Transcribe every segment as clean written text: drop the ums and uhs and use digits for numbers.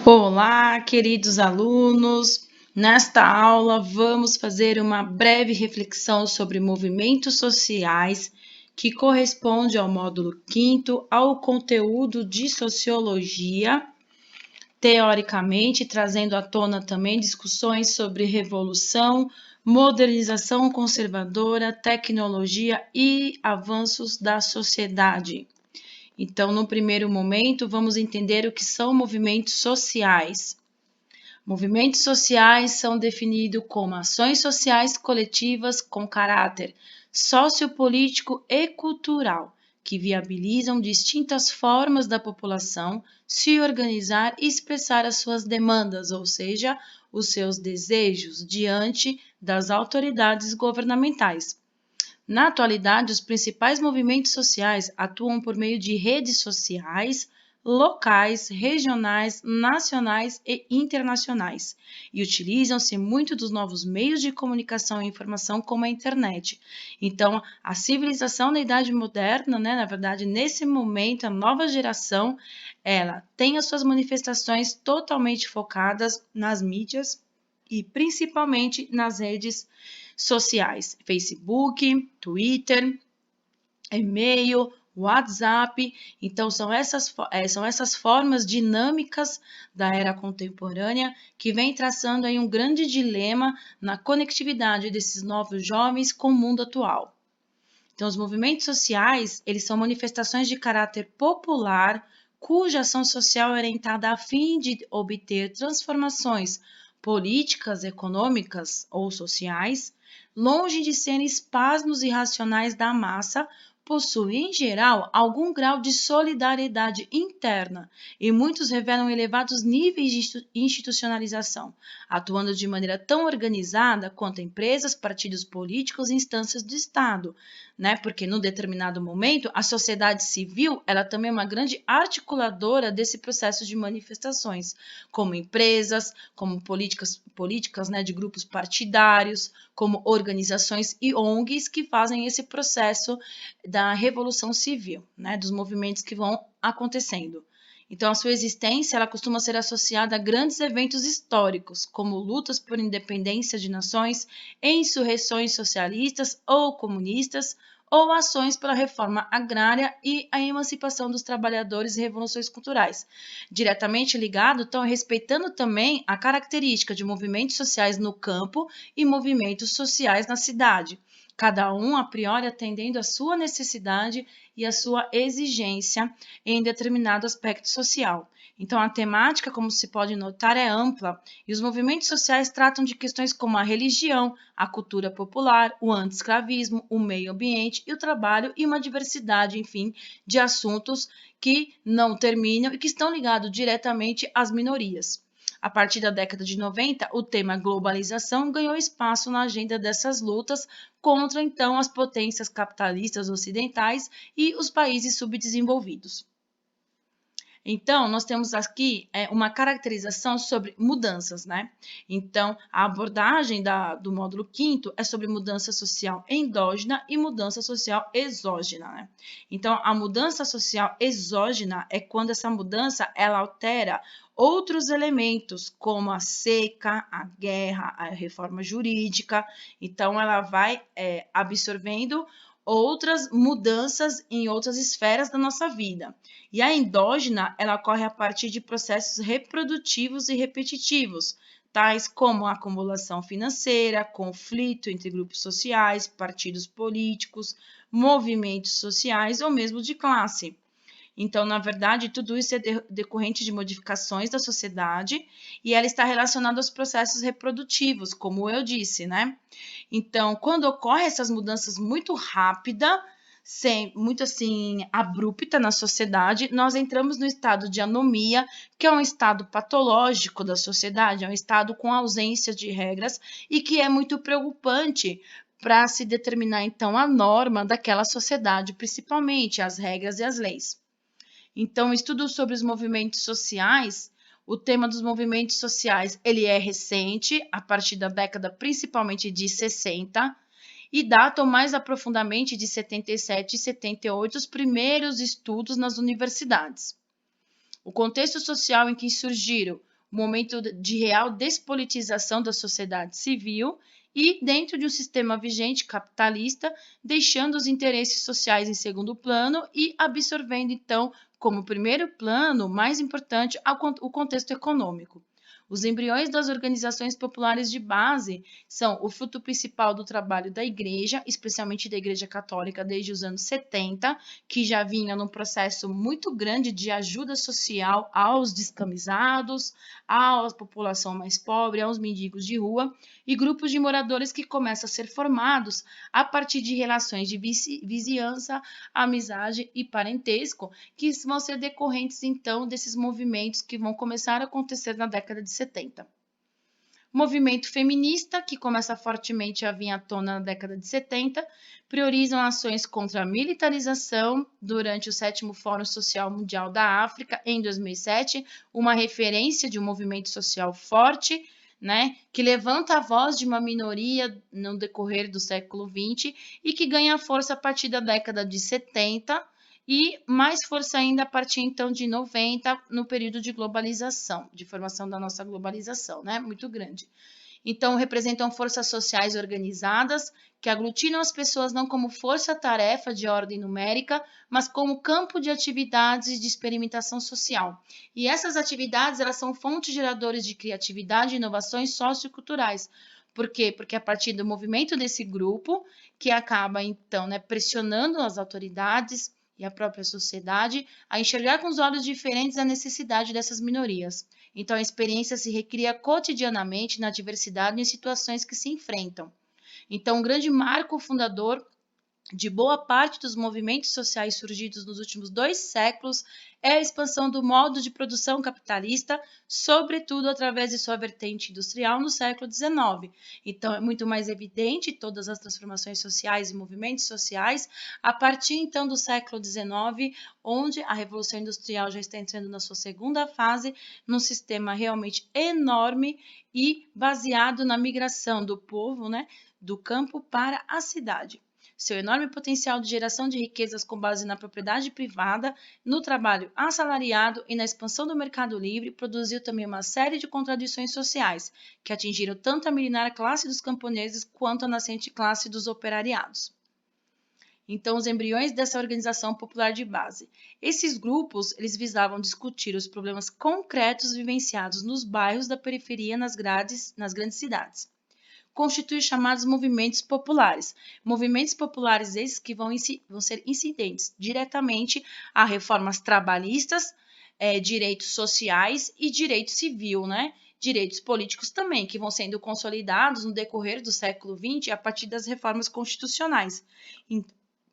Olá, queridos alunos! Nesta aula, vamos fazer uma breve reflexão sobre movimentos sociais, que corresponde ao módulo 5º, ao conteúdo de Sociologia, teoricamente, trazendo à tona também discussões sobre revolução, modernização conservadora, tecnologia e avanços da sociedade. Então, no primeiro momento, vamos entender o que são movimentos sociais. Movimentos sociais são definidos como ações sociais coletivas com caráter sociopolítico e cultural, que viabilizam distintas formas da população se organizar e expressar as suas demandas, ou seja, os seus desejos, diante das autoridades governamentais. Na atualidade, os principais movimentos sociais atuam por meio de redes sociais, locais, regionais, nacionais e internacionais, e utilizam-se muito dos novos meios de comunicação e informação, como a internet. Então, a civilização da Idade Moderna, na verdade, nesse momento, a nova geração, ela tem as suas manifestações totalmente focadas nas mídias e principalmente nas redes sociais, Facebook, Twitter, e-mail, WhatsApp. Então, são essas formas dinâmicas da era contemporânea que vem traçando aí um grande dilema na conectividade desses novos jovens com o mundo atual. Então, os movimentos sociais, eles são manifestações de caráter popular, cuja ação social é orientada a fim de obter transformações políticas, econômicas ou sociais, longe de serem espasmos irracionais da massa, possuem, em geral, algum grau de solidariedade interna e muitos revelam elevados níveis de institucionalização, atuando de maneira tão organizada quanto empresas, partidos políticos e instâncias do Estado, Porque num determinado momento a sociedade civil, ela também é uma grande articuladora desse processo de manifestações, como empresas, como políticas, de grupos partidários, como organizações e ONGs que fazem esse processo da revolução civil, dos movimentos que vão acontecendo. Então, a sua existência ela costuma ser associada a grandes eventos históricos, como lutas por independência de nações, insurreições socialistas ou comunistas, ou ações pela reforma agrária e a emancipação dos trabalhadores e revoluções culturais. Diretamente ligado, então, respeitando também a característica de movimentos sociais no campo e movimentos sociais na cidade, cada um a priori atendendo à sua necessidade e à sua exigência em determinado aspecto social. Então, a temática, como se pode notar, é ampla e os movimentos sociais tratam de questões como a religião, a cultura popular, o anti-escravismo, o meio ambiente e o trabalho e uma diversidade, enfim, de assuntos que não terminam e que estão ligados diretamente às minorias. A partir da década de 90, o tema globalização ganhou espaço na agenda dessas lutas contra, então, as potências capitalistas ocidentais e os países subdesenvolvidos. Então, nós temos aqui uma caracterização sobre mudanças, Então, a abordagem do módulo 5º é sobre mudança social endógena e mudança social exógena, Então, a mudança social exógena é quando essa mudança, ela altera outros elementos, como a seca, a guerra, a reforma jurídica. Então, ela vai absorvendo outras mudanças em outras esferas da nossa vida. E a endógena, ela ocorre a partir de processos reprodutivos e repetitivos, tais como a acumulação financeira, conflito entre grupos sociais, partidos políticos, movimentos sociais ou mesmo de classe. Então, na verdade, tudo isso é decorrente de modificações da sociedade e ela está relacionada aos processos reprodutivos, como eu disse, Então, quando ocorrem essas mudanças muito rápidas, muito assim, abrupta na sociedade, nós entramos no estado de anomia, que é um estado patológico da sociedade, é um estado com ausência de regras e que é muito preocupante para se determinar, então, a norma daquela sociedade, principalmente as regras e as leis. Então, o estudo sobre os movimentos sociais, o tema dos movimentos sociais, ele é recente, a partir da década principalmente de 60, e datam mais aprofundadamente de 77 e 78 os primeiros estudos nas universidades. O contexto social em que surgiram momento de real despolitização da sociedade civil e dentro de um sistema vigente capitalista, deixando os interesses sociais em segundo plano e absorvendo, então, como primeiro plano, mais importante, o contexto econômico. Os embriões das organizações populares de base são o fruto principal do trabalho da Igreja, especialmente da Igreja Católica, desde os anos 70, que já vinha num processo muito grande de ajuda social aos descamisados, à população mais pobre, aos mendigos de rua, e grupos de moradores que começam a ser formados a partir de relações de vizinhança, amizade e parentesco, que vão ser decorrentes, então, desses movimentos que vão começar a acontecer na década de 70. Movimento feminista, que começa fortemente a vir à tona na década de 70, priorizam ações contra a militarização durante o 7º Fórum Social Mundial da África, em 2007, uma referência de um movimento social forte, né, que levanta a voz de uma minoria no decorrer do século XX e que ganha força a partir da década de 70, e mais força ainda a partir, então, de 90, no período de globalização, de formação da nossa globalização, né? Muito grande. Então, representam forças sociais organizadas que aglutinam as pessoas não como força-tarefa de ordem numérica, mas como campo de atividades de experimentação social. E essas atividades, elas são fontes geradoras de criatividade e inovações socioculturais. Por quê? Porque é a partir do movimento desse grupo, que acaba, então, né, pressionando as autoridades e a própria sociedade a enxergar com os olhos diferentes a necessidade dessas minorias. Então, a experiência se recria cotidianamente na diversidade e em situações que se enfrentam. Então, um grande marco fundador de boa parte dos movimentos sociais surgidos nos últimos 2 séculos é a expansão do modo de produção capitalista, sobretudo através de sua vertente industrial no século XIX. Então, é muito mais evidente todas as transformações sociais e movimentos sociais a partir, então, do século XIX, onde a Revolução Industrial já está entrando na sua segunda fase, num sistema realmente enorme e baseado na migração do povo, né, do campo para a cidade. Seu enorme potencial de geração de riquezas com base na propriedade privada, no trabalho assalariado e na expansão do mercado livre produziu também uma série de contradições sociais, que atingiram tanto a milenar classe dos camponeses quanto a nascente classe dos operariados. Então, os embriões dessa organização popular de base. Esses grupos, eles visavam discutir os problemas concretos vivenciados nos bairros da periferia nas grandes cidades. Constitui os chamados movimentos populares. Movimentos populares esses que vão ser incidentes diretamente a reformas trabalhistas, direitos sociais e direito civil, né? Direitos políticos também, que vão sendo consolidados no decorrer do século XX a partir das reformas constitucionais.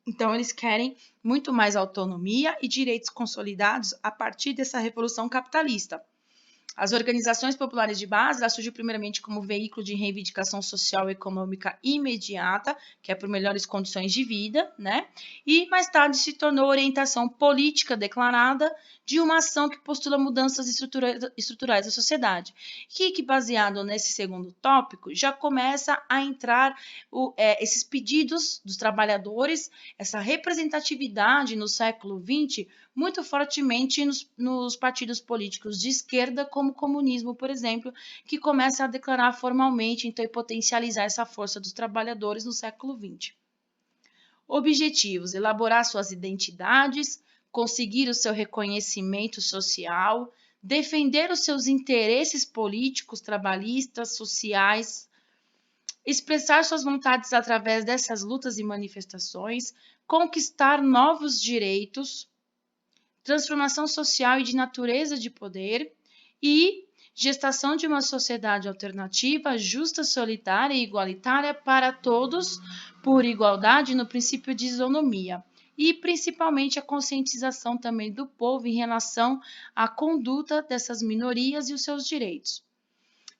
Então, eles querem muito mais autonomia e direitos consolidados a partir dessa revolução capitalista. As organizações populares de base, ela surgiu primeiramente como veículo de reivindicação social e econômica imediata, que é por melhores condições de vida, né? E mais tarde se tornou orientação política declarada de uma ação que postula mudanças estruturais da sociedade. Que baseado nesse segundo tópico, já começa a entrar esses pedidos dos trabalhadores, essa representatividade no século XX, muito fortemente nos partidos políticos de esquerda, como o comunismo, por exemplo, que começa a declarar formalmente, então, e potencializar essa força dos trabalhadores no século XX. Objetivos: elaborar suas identidades, conseguir o seu reconhecimento social, defender os seus interesses políticos, trabalhistas, sociais, expressar suas vontades através dessas lutas e manifestações, conquistar novos direitos, transformação social e de natureza de poder e gestação de uma sociedade alternativa, justa, solidária e igualitária para todos, por igualdade no princípio de isonomia. E principalmente a conscientização também do povo em relação à conduta dessas minorias e os seus direitos.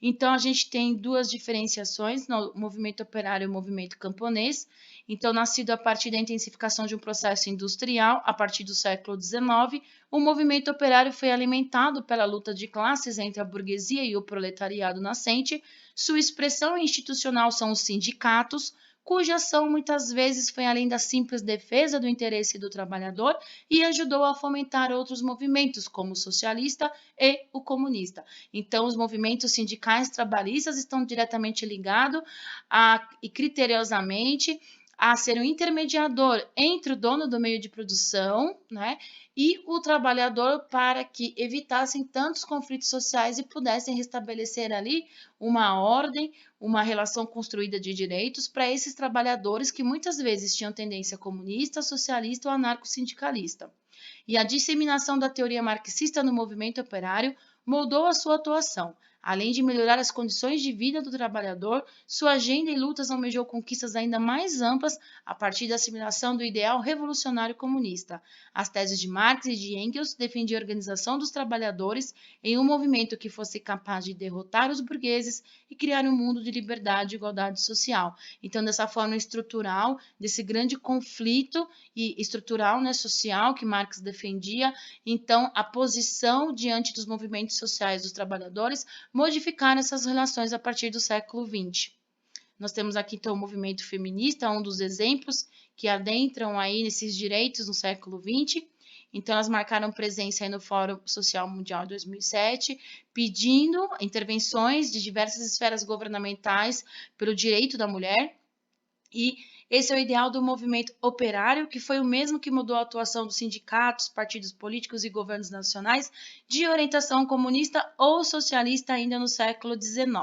Então, a gente tem 2 diferenciações no movimento operário e o movimento camponês. Então, nascido a partir da intensificação de um processo industrial, a partir do século XIX, o movimento operário foi alimentado pela luta de classes entre a burguesia e o proletariado nascente. Sua expressão institucional são os sindicatos, cuja ação muitas vezes foi além da simples defesa do interesse do trabalhador e ajudou a fomentar outros movimentos, como o socialista e o comunista. Então, os movimentos sindicais trabalhistas estão diretamente ligados e criteriosamente a ser um intermediador entre o dono do meio de produção, né, e o trabalhador, para que evitassem tantos conflitos sociais e pudessem restabelecer ali uma ordem, uma relação construída de direitos para esses trabalhadores que muitas vezes tinham tendência comunista, socialista ou anarco-sindicalista. E a disseminação da teoria marxista no movimento operário moldou a sua atuação. Além de melhorar as condições de vida do trabalhador, sua agenda e lutas almejou conquistas ainda mais amplas a partir da assimilação do ideal revolucionário comunista. As teses de Marx e de Engels defendiam a organização dos trabalhadores em um movimento que fosse capaz de derrotar os burgueses e criar um mundo de liberdade e igualdade social. Então, dessa forma estrutural, desse grande conflito e estrutural, né, social que Marx defendia, então a posição diante dos movimentos sociais dos trabalhadores modificaram essas relações a partir do século XX. Nós temos aqui, então, o movimento feminista, um dos exemplos que adentram aí nesses direitos no século XX. Então, elas marcaram presença aí no Fórum Social Mundial de 2007, pedindo intervenções de diversas esferas governamentais pelo direito da mulher. E esse é o ideal do movimento operário, que foi o mesmo que mudou a atuação dos sindicatos, partidos políticos e governos nacionais de orientação comunista ou socialista ainda no século XIX.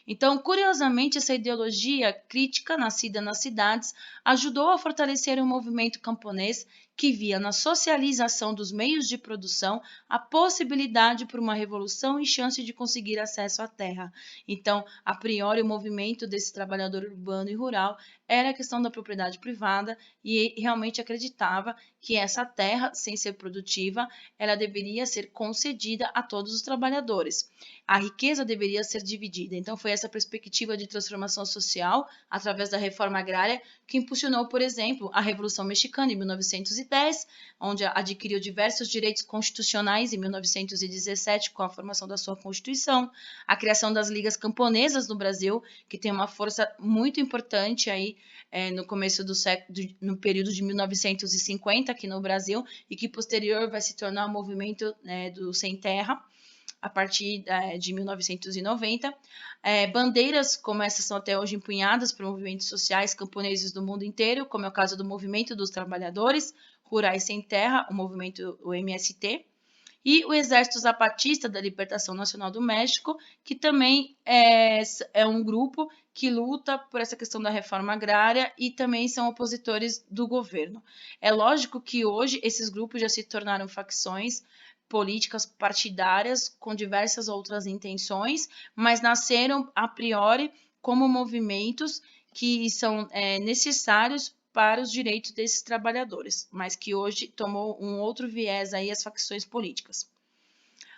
Então, curiosamente, essa ideologia crítica, nascida nas cidades, ajudou a fortalecer o movimento camponês que via na socialização dos meios de produção a possibilidade por uma revolução e chance de conseguir acesso à terra. Então, a priori, o movimento desse trabalhador urbano e rural era a questão da propriedade privada e realmente acreditava que essa terra, sem ser produtiva, ela deveria ser concedida a todos os trabalhadores. A riqueza deveria ser dividida. Então, foi essa perspectiva de transformação social, através da reforma agrária, que impulsionou, por exemplo, a Revolução Mexicana em 1910, onde adquiriu diversos direitos constitucionais em 1917, com a formação da sua Constituição, a criação das ligas camponesas no Brasil, que tem uma força muito importante aí no começo do século, no período de 1950 aqui no Brasil, e que posterior vai se tornar o movimento do Sem Terra, a partir de 1990. Bandeiras como essas são até hoje empunhadas por movimentos sociais camponeses do mundo inteiro, como é o caso do Movimento dos Trabalhadores Rurais Sem Terra, o MST, e o Exército Zapatista da Libertação Nacional do México, que também é um grupo que luta por essa questão da reforma agrária e também são opositores do governo. É lógico que hoje esses grupos já se tornaram facções políticas partidárias com diversas outras intenções, mas nasceram a priori como movimentos que são necessários para os direitos desses trabalhadores, mas que hoje tomou um outro viés aí as facções políticas.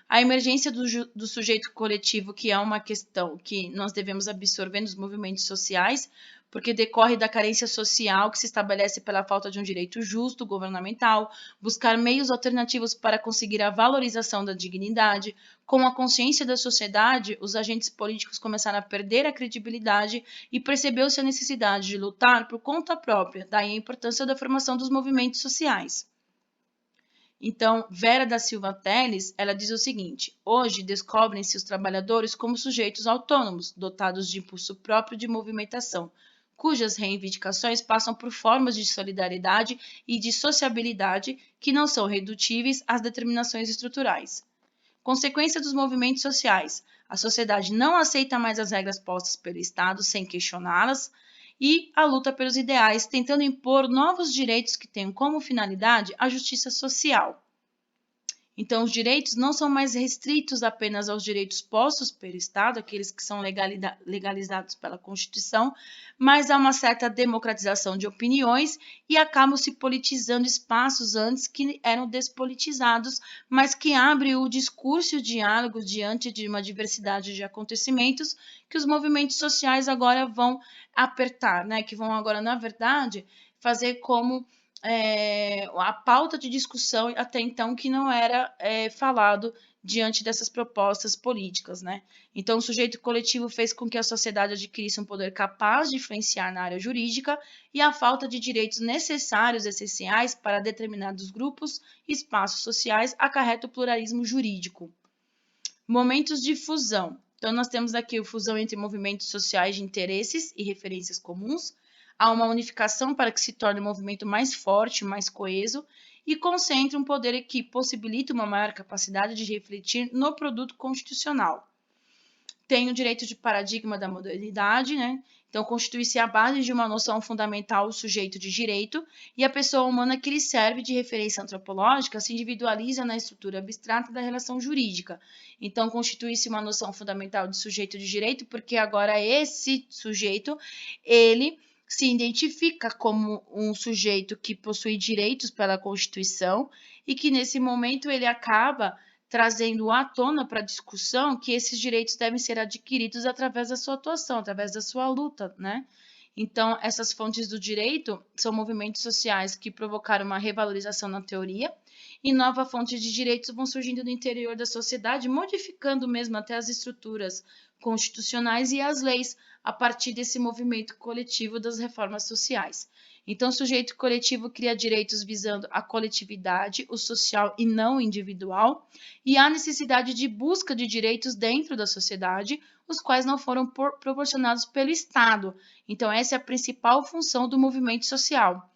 A emergência do sujeito coletivo, que é uma questão que nós devemos absorver nos movimentos sociais, porque decorre da carência social que se estabelece pela falta de um direito justo governamental, buscar meios alternativos para conseguir a valorização da dignidade. Com a consciência da sociedade, os agentes políticos começaram a perder a credibilidade e percebeu-se a necessidade de lutar por conta própria, daí a importância da formação dos movimentos sociais. Então, Vera da Silva Teles, ela diz o seguinte: hoje descobrem-se os trabalhadores como sujeitos autônomos, dotados de impulso próprio de movimentação, cujas reivindicações passam por formas de solidariedade e de sociabilidade que não são redutíveis às determinações estruturais. Consequência dos movimentos sociais: a sociedade não aceita mais as regras postas pelo Estado sem questioná-las, e a luta pelos ideais, tentando impor novos direitos que tenham como finalidade a justiça social. Então, os direitos não são mais restritos apenas aos direitos postos pelo Estado, aqueles que são legalizados pela Constituição, mas há uma certa democratização de opiniões e acabam se politizando espaços antes que eram despolitizados, mas que abre o discurso e o diálogo diante de uma diversidade de acontecimentos que os movimentos sociais agora vão apertar, né? Que vão agora, na verdade, fazer como a pauta de discussão até então que não era falado diante dessas propostas políticas, né? Então, o sujeito coletivo fez com que a sociedade adquirisse um poder capaz de influenciar na área jurídica e a falta de direitos necessários, essenciais para determinados grupos e espaços sociais acarreta o pluralismo jurídico. Momentos de fusão. Então, nós temos aqui a fusão entre movimentos sociais de interesses e referências comuns. Há uma unificação para que se torne um movimento mais forte, mais coeso e concentre um poder que possibilita uma maior capacidade de refletir no produto constitucional. Tem o direito de paradigma da modernidade, né? Então, constitui-se a base de uma noção fundamental, o sujeito de direito, e a pessoa humana que lhe serve de referência antropológica se individualiza na estrutura abstrata da relação jurídica. Então, constitui-se uma noção fundamental de sujeito de direito, porque agora esse sujeito, ele se identifica como um sujeito que possui direitos pela Constituição e que, nesse momento, ele acaba trazendo à tona para a discussão que esses direitos devem ser adquiridos através da sua atuação, através da sua luta, né? Então, essas fontes do direito são movimentos sociais que provocaram uma revalorização na teoria e novas fontes de direitos vão surgindo no interior da sociedade, modificando mesmo até as estruturas constitucionais e as leis a partir desse movimento coletivo das reformas sociais. Então, o sujeito coletivo cria direitos visando a coletividade, o social e não o individual, e há necessidade de busca de direitos dentro da sociedade, os quais não foram proporcionados pelo Estado. Então, essa é a principal função do movimento social.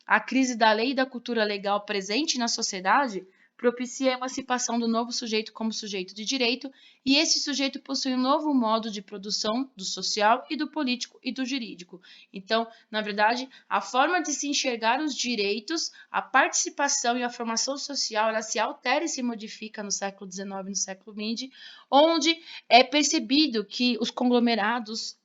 A crise da lei e da cultura legal presente na sociedade propicia a emancipação do novo sujeito como sujeito de direito, e esse sujeito possui um novo modo de produção do social e do político e do jurídico. Então, na verdade, a forma de se enxergar os direitos, a participação e a formação social, ela se altera e se modifica no século XIX e no século XX, onde é percebido que os conglomerados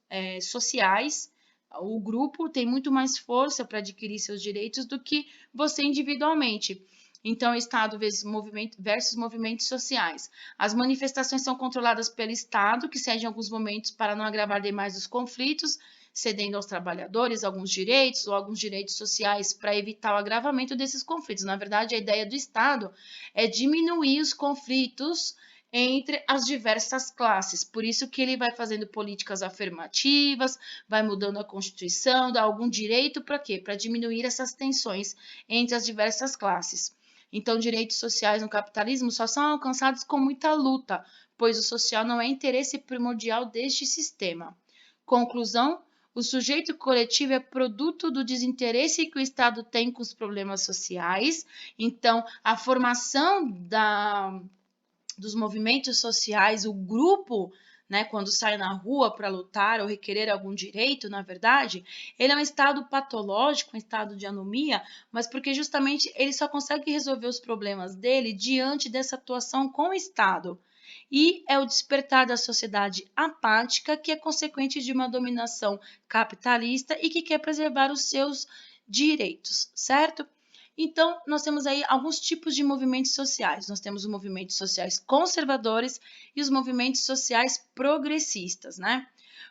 sociais, o grupo tem muito mais força para adquirir seus direitos do que você individualmente. Então, Estado versus movimentos sociais. As manifestações são controladas pelo Estado, que cede em alguns momentos para não agravar demais os conflitos, cedendo aos trabalhadores alguns direitos ou alguns direitos sociais para evitar o agravamento desses conflitos. Na verdade, a ideia do Estado é diminuir os conflitos entre as diversas classes. Por isso que ele vai fazendo políticas afirmativas, vai mudando a Constituição, dá algum direito para quê? Para diminuir essas tensões entre as diversas classes. Então, direitos sociais no capitalismo só são alcançados com muita luta, pois o social não é interesse primordial deste sistema. Conclusão: o sujeito coletivo é produto do desinteresse que o Estado tem com os problemas sociais. Então, a formação dos movimentos sociais, o grupo, né, quando sai na rua para lutar ou requerer algum direito, na verdade, ele é um estado patológico, um estado de anomia, mas porque justamente ele só consegue resolver os problemas dele diante dessa atuação com o Estado. E é o despertar da sociedade apática que é consequente de uma dominação capitalista e que quer preservar os seus direitos, certo? Então, nós temos aí alguns tipos de movimentos sociais. Nós temos os movimentos sociais conservadores e os movimentos sociais progressistas, né?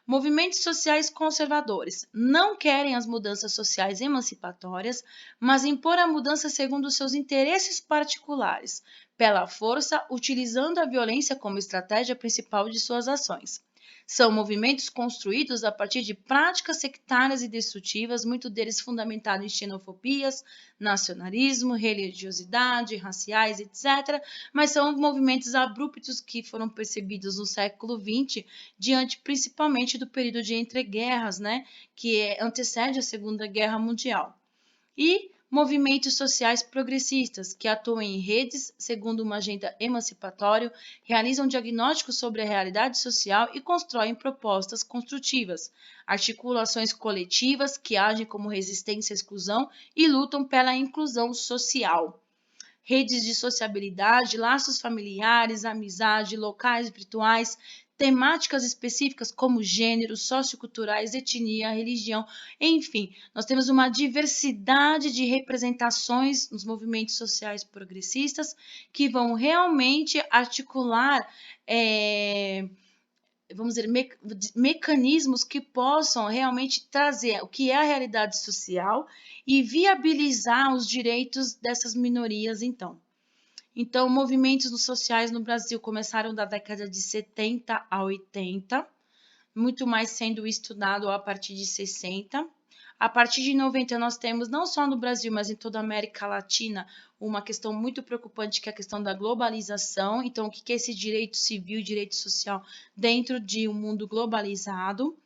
Movimentos sociais conservadores não querem as mudanças sociais emancipatórias, mas impor a mudança segundo os seus interesses particulares, pela força, utilizando a violência como estratégia principal de suas ações. São movimentos construídos a partir de práticas sectárias e destrutivas, muito deles fundamentados em xenofobias, nacionalismo, religiosidade, raciais, etc., mas são movimentos abruptos que foram percebidos no século XX, diante principalmente do período de entreguerras, né, que antecede a Segunda Guerra Mundial. E movimentos sociais progressistas, que atuam em redes segundo uma agenda emancipatória, realizam diagnósticos sobre a realidade social e constroem propostas construtivas, articulam ações coletivas que agem como resistência à exclusão e lutam pela inclusão social. Redes de sociabilidade, laços familiares, amizade, locais virtuais, temáticas específicas como gênero, socioculturais, etnia, religião, enfim, nós temos uma diversidade de representações nos movimentos sociais progressistas que vão realmente articular vamos dizer, mecanismos que possam realmente trazer o que é a realidade social e viabilizar os direitos dessas minorias, então. Então, movimentos sociais no Brasil começaram da década de 70 a 80, muito mais sendo estudado a partir de 60. A partir de 90, nós temos, não só no Brasil, mas em toda a América Latina, uma questão muito preocupante, que é a questão da globalização. Então, o que é esse direito civil e direito social dentro de um mundo globalizado?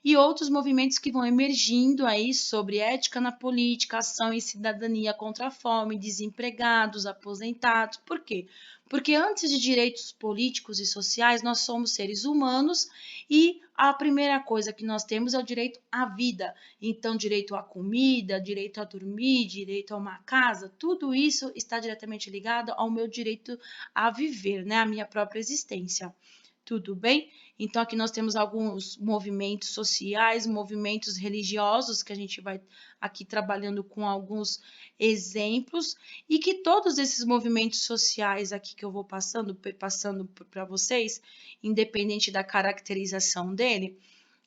E outros movimentos que vão emergindo aí sobre ética na política, ação e cidadania contra a fome, desempregados, aposentados. Por quê? Porque antes de direitos políticos e sociais, nós somos seres humanos e a primeira coisa que nós temos é o direito à vida. Então, direito à comida, direito a dormir, direito a uma casa, tudo isso está diretamente ligado ao meu direito a viver, né? A minha própria existência. Tudo bem? Então, aqui nós temos alguns movimentos sociais, movimentos religiosos, que a gente vai aqui trabalhando com alguns exemplos, e que todos esses movimentos sociais aqui que eu vou passando para vocês, independente da caracterização dele,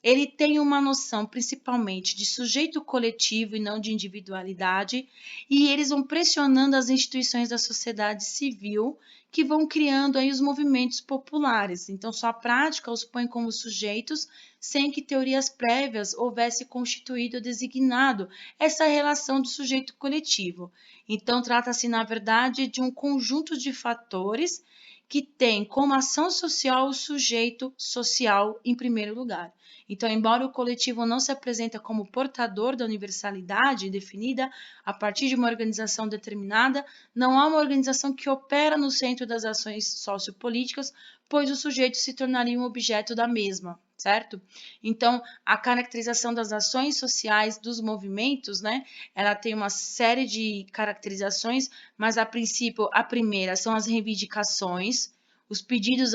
ele tem uma noção principalmente de sujeito coletivo e não de individualidade, e eles vão pressionando as instituições da sociedade civil que vão criando aí os movimentos populares. Então, sua prática os põe como sujeitos sem que teorias prévias houvesse constituído ou designado essa relação do sujeito coletivo. Então, trata-se, na verdade, de um conjunto de fatores que tem como ação social o sujeito social em primeiro lugar. Então, embora o coletivo não se apresente como portador da universalidade definida a partir de uma organização determinada, não há uma organização que opera no centro das ações sociopolíticas, pois o sujeito se tornaria um objeto da mesma, certo? Então, a caracterização das ações sociais, dos movimentos, né? Ela tem uma série de caracterizações, mas a princípio, a primeira são as reivindicações, os pedidos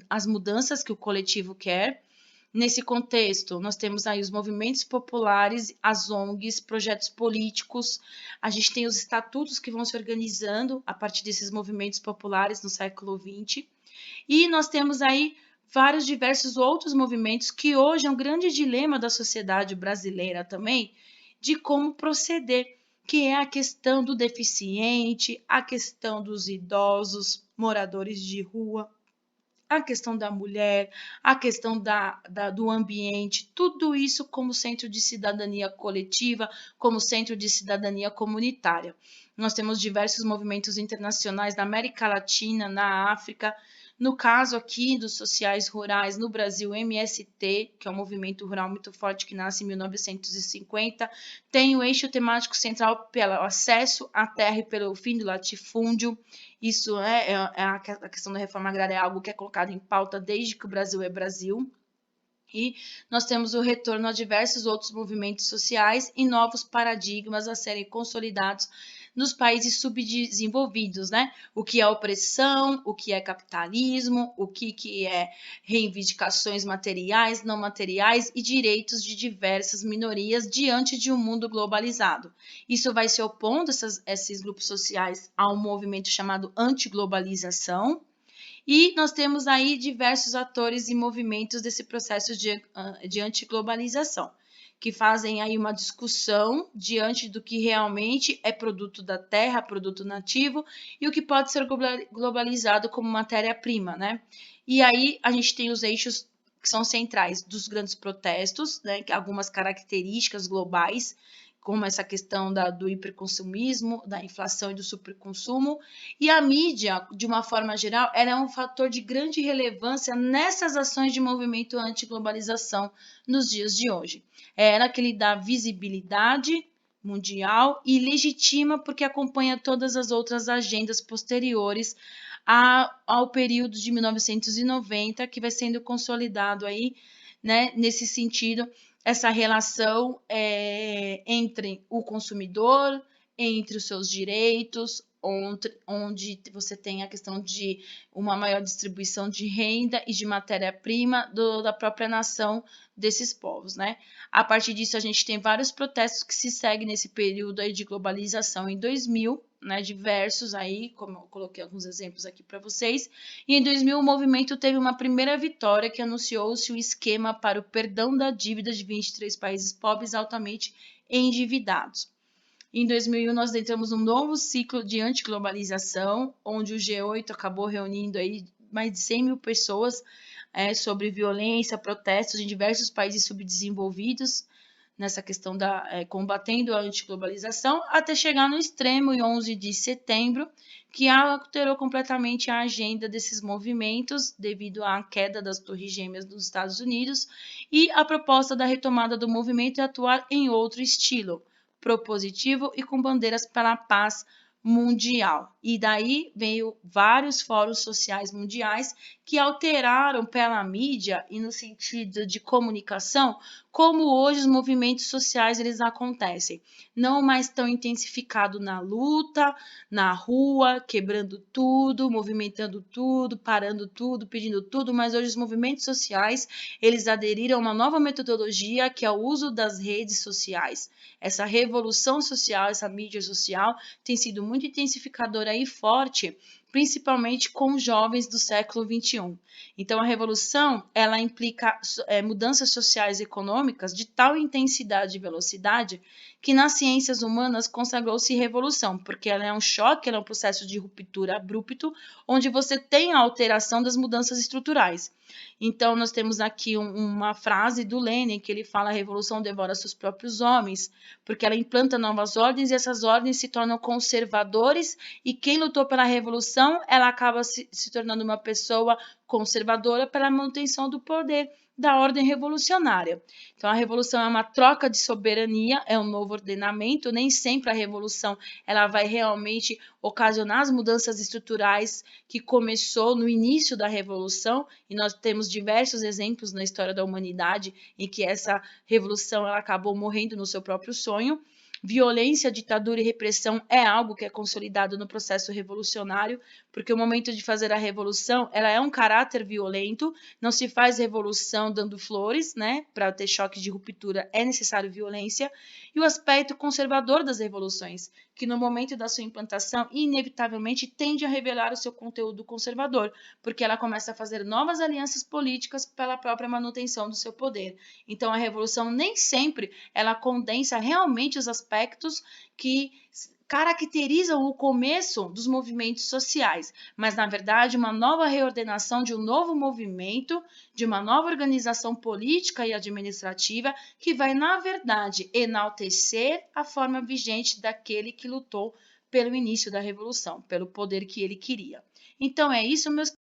às mudanças que o coletivo quer. Nesse contexto, nós temos aí os movimentos populares, as ONGs, projetos políticos, a gente tem os estatutos que vão se organizando a partir desses movimentos populares no século XX, e nós temos aí vários diversos outros movimentos que hoje é um grande dilema da sociedade brasileira também, de como proceder, que é a questão do deficiente, a questão dos idosos, moradores de rua, a questão da mulher, a questão do ambiente, tudo isso como centro de cidadania coletiva, como centro de cidadania comunitária. Nós temos diversos movimentos internacionais na América Latina, na África. No caso aqui dos sociais rurais no Brasil, MST, que é um movimento rural muito forte que nasce em 1950, tem o eixo temático central pelo acesso à terra e pelo fim do latifúndio. Isso a questão da reforma agrária é algo que é colocado em pauta desde que o Brasil é Brasil. E nós temos o retorno a diversos outros movimentos sociais e novos paradigmas a serem consolidados nos países subdesenvolvidos, né? O que é opressão, o que é capitalismo, o que é reivindicações materiais, não materiais e direitos de diversas minorias diante de um mundo globalizado. Isso vai se opondo, esses grupos sociais, a um movimento chamado antiglobalização. E nós temos aí diversos atores e movimentos desse processo de antiglobalização, que fazem aí uma discussão diante do que realmente é produto da terra, produto nativo, e o que pode ser globalizado como matéria-prima, né? E aí a gente tem os eixos que são centrais dos grandes protestos, né? Algumas características globais, como essa questão do hiperconsumismo, da inflação e do superconsumo, e a mídia, de uma forma geral, ela é um fator de grande relevância nessas ações de movimento anti-globalização nos dias de hoje. É ela que lhe dá visibilidade mundial e legitima porque acompanha todas as outras agendas posteriores ao período de 1990, que vai sendo consolidado aí, né, nesse sentido, essa relação entre o consumidor, entre os seus direitos, onde você tem a questão de uma maior distribuição de renda e de matéria-prima da própria nação desses povos, né? A partir disso, a gente tem vários protestos que se seguem nesse período aí de globalização em 2000, né, diversos aí, como eu coloquei alguns exemplos aqui para vocês. E em 2000 o movimento teve uma primeira vitória que anunciou-se o esquema para o perdão da dívida de 23 países pobres altamente endividados. Em 2001 nós entramos num novo ciclo de antiglobalização, onde o G8 acabou reunindo aí mais de 100 mil pessoas sobre violência, protestos em diversos países subdesenvolvidos, nessa questão da combatendo a antiglobalização, até chegar no extremo em 11 de setembro, que alterou completamente a agenda desses movimentos devido à queda das Torres Gêmeas dos Estados Unidos, e a proposta da retomada do movimento é atuar em outro estilo, propositivo e com bandeiras pela paz mundial. E daí veio vários fóruns sociais mundiais que alteraram pela mídia e no sentido de comunicação como hoje os movimentos sociais eles acontecem. Não mais tão intensificado na luta, na rua, quebrando tudo, movimentando tudo, parando tudo, pedindo tudo, mas hoje os movimentos sociais eles aderiram a uma nova metodologia que é o uso das redes sociais. Essa revolução social, essa mídia social tem sido muito intensificadora e forte, principalmente com os jovens do século XXI. Então, a revolução, ela implica mudanças sociais e econômicas de tal intensidade e velocidade que nas ciências humanas consagrou-se revolução, porque ela é um choque, ela é um processo de ruptura abrupto, onde você tem a alteração das mudanças estruturais. Então, nós temos aqui uma frase do Lenin, que ele fala: a revolução devora seus próprios homens, porque ela implanta novas ordens e essas ordens se tornam conservadores, e quem lutou pela revolução, ela acaba se tornando uma pessoa conservadora pela manutenção do poder da ordem revolucionária. Então, a revolução é uma troca de soberania, é um novo ordenamento, nem sempre a revolução ela vai realmente ocasionar as mudanças estruturais que começou no início da revolução, e nós temos diversos exemplos na história da humanidade em que essa revolução ela acabou morrendo no seu próprio sonho. Violência, ditadura e repressão é algo que é consolidado no processo revolucionário, porque o momento de fazer a revolução, ela é um caráter violento, não se faz revolução dando flores, né? Para ter choques de ruptura é necessário violência, e o aspecto conservador das revoluções, que no momento da sua implantação, inevitavelmente tende a revelar o seu conteúdo conservador, porque ela começa a fazer novas alianças políticas pela própria manutenção do seu poder. Então, a revolução nem sempre ela condensa realmente os aspectos que caracterizam o começo dos movimentos sociais, mas na verdade uma nova reordenação de um novo movimento, de uma nova organização política e administrativa que vai, na verdade, enaltecer a forma vigente daquele que lutou pelo início da revolução, pelo poder que ele queria. Então é isso, meus